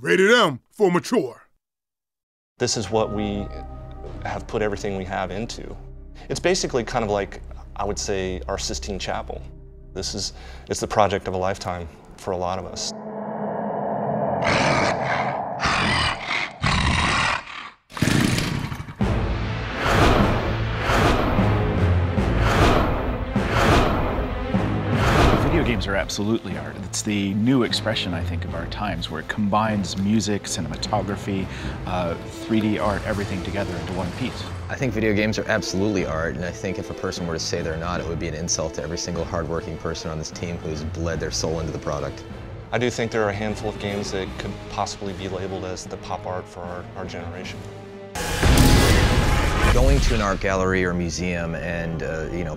Rated M for mature. This is what we have put everything we have into. It's basically kind of like, I would say, our Sistine Chapel. It's the project of a lifetime for a lot of us. Video games are absolutely art. It's the new expression, I think, of our times, where it combines music, cinematography, 3D art, everything together into one piece. I think video games are absolutely art, and I think if a person were to say they're not, it would be an insult to every single hardworking person on this team who's bled their soul into the product. I do think there are a handful of games that could possibly be labeled as the pop art for our generation. Going to an art gallery or museum and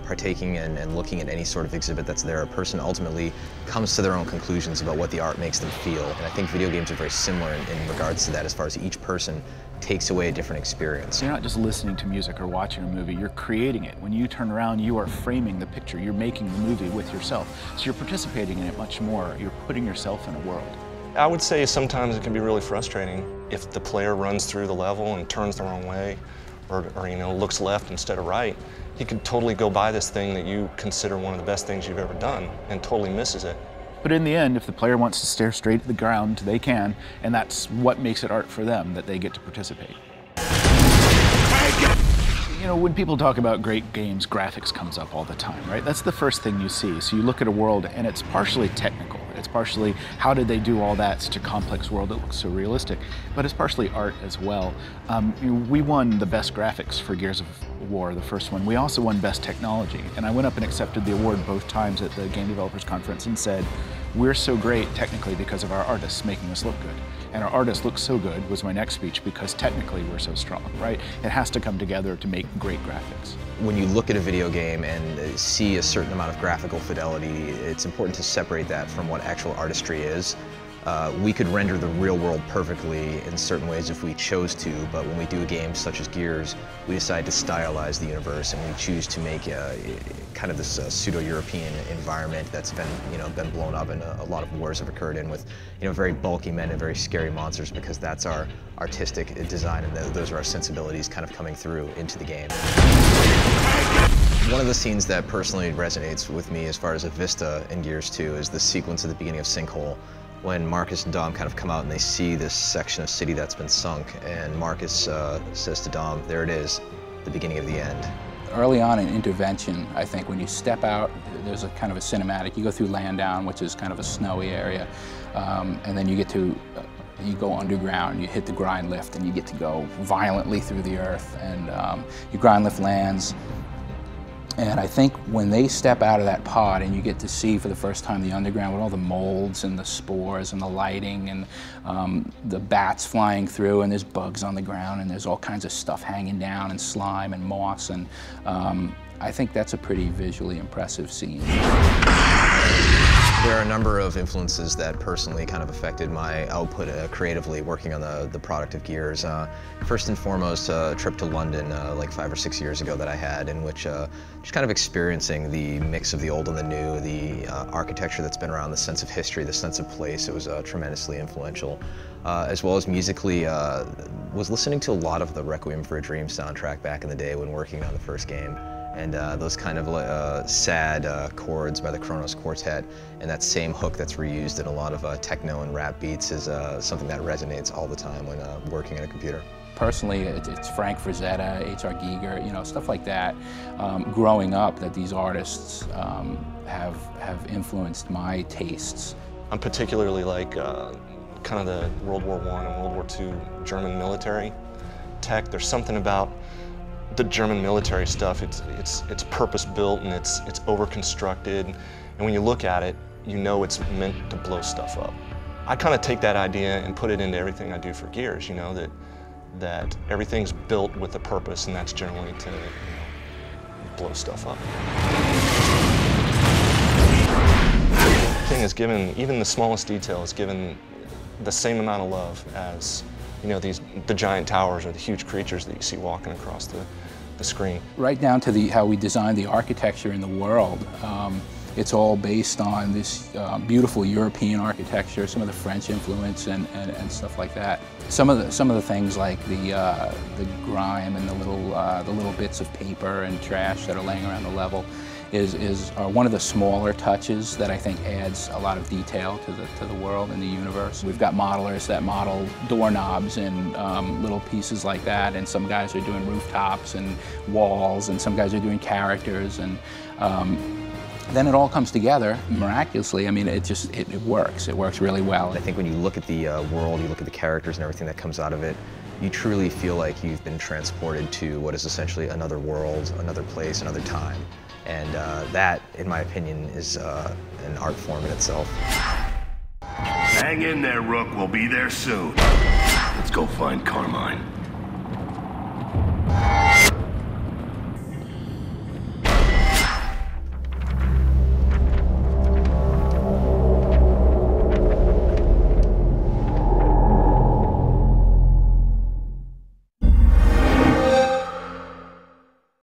partaking and looking at any sort of exhibit that's there, a person ultimately comes to their own conclusions about what the art makes them feel. And I think video games are very similar in regards to that, as far as each person takes away a different experience. You're not just listening to music or watching a movie, you're creating it. When you turn around, you are framing the picture. You're making the movie with yourself. So you're participating in it much more. You're putting yourself in a world. I would say sometimes it can be really frustrating if the player runs through the level and turns the wrong way, or looks left instead of right. He could totally go by this thing that you consider one of the best things you've ever done and totally misses it. But in the end, if the player wants to stare straight at the ground, they can, and that's what makes it art for them, that they get to participate. You know, when people talk about great games, graphics comes up all the time, right? That's the first thing you see. So you look at a world and it's partially technical. It's partially, how did they do all that? Such a complex world that looks so realistic. But it's partially art as well. We won the best graphics for Gears of War, the first one. We also won best technology. And I went up and accepted the award both times at the Game Developers Conference and said, we're so great technically because of our artists making us look good. And our artists look so good was my next speech, because technically we're so strong, right? It has to come together to make great graphics. When you look at a video game and see a certain amount of graphical fidelity, it's important to separate that from what actual artistry is. We could render the real world perfectly in certain ways if we chose to, but when we do a game such as Gears, we decide to stylize the universe, and we choose to make kind of this pseudo-European environment that's been blown up, and a lot of wars have occurred in, with very bulky men and very scary monsters, because that's our artistic design, and those are our sensibilities kind of coming through into the game. One of the scenes that personally resonates with me as far as a vista in Gears 2 is the sequence at the beginning of Sinkhole, when Marcus and Dom kind of come out and they see this section of city that's been sunk, and Marcus says to Dom, there it is, the beginning of the end. Early on in Intervention, I think when you step out, there's a kind of a cinematic. You go through Landown, which is kind of a snowy area, and then you get to, you go underground, you hit the grind lift, and you get to go violently through the earth, and your grind lift lands. And I think when they step out of that pod and you get to see for the first time the underground with all the molds and the spores and the lighting and the bats flying through, and there's bugs on the ground and there's all kinds of stuff hanging down and slime and moss, and I think that's a pretty visually impressive scene. There are a number of influences that personally kind of affected my output creatively working on the product of Gears. First and foremost, a trip to London like 5 or 6 years ago that I had, in which just kind of experiencing the mix of the old and the new, the architecture that's been around, the sense of history, the sense of place. It was tremendously influential. As well as musically, was listening to a lot of the Requiem for a Dream soundtrack back in the day when working on the first game. And those kind of sad chords by the Kronos Quartet, and that same hook that's reused in a lot of techno and rap beats is something that resonates all the time when working on a computer. Personally, it's Frank Frazetta, H.R. Giger, stuff like that. Growing up, that these artists have influenced my tastes. I'm particularly like kind of the World War I and World War II German military tech. There's something about the German military stuff. It's purpose-built and it's over-constructed, and when you look at it, you know it's meant to blow stuff up. I kind of take that idea and put it into everything I do for Gears, that everything's built with a purpose, and that's generally to blow stuff up. The thing is given, even the smallest detail is given the same amount of love as the giant towers or the huge creatures that you see walking across the screen. Right down to how we designed the architecture in the world. It's all based on this beautiful European architecture, some of the French influence and stuff like that. Some of the things like the grime and the little bits of paper and trash that are laying around the level are one of the smaller touches that I think adds a lot of detail to the world and the universe. We've got modelers that model doorknobs and little pieces like that, and some guys are doing rooftops and walls, and some guys are doing characters, and then it all comes together miraculously. I mean, it works. It works really well. I think when you look at the world, you look at the characters and everything that comes out of it, you truly feel like you've been transported to what is essentially another world, another place, another time. And that, in my opinion, is an art form in itself. Hang in there, Rook. We'll be there soon. Let's go find Carmine.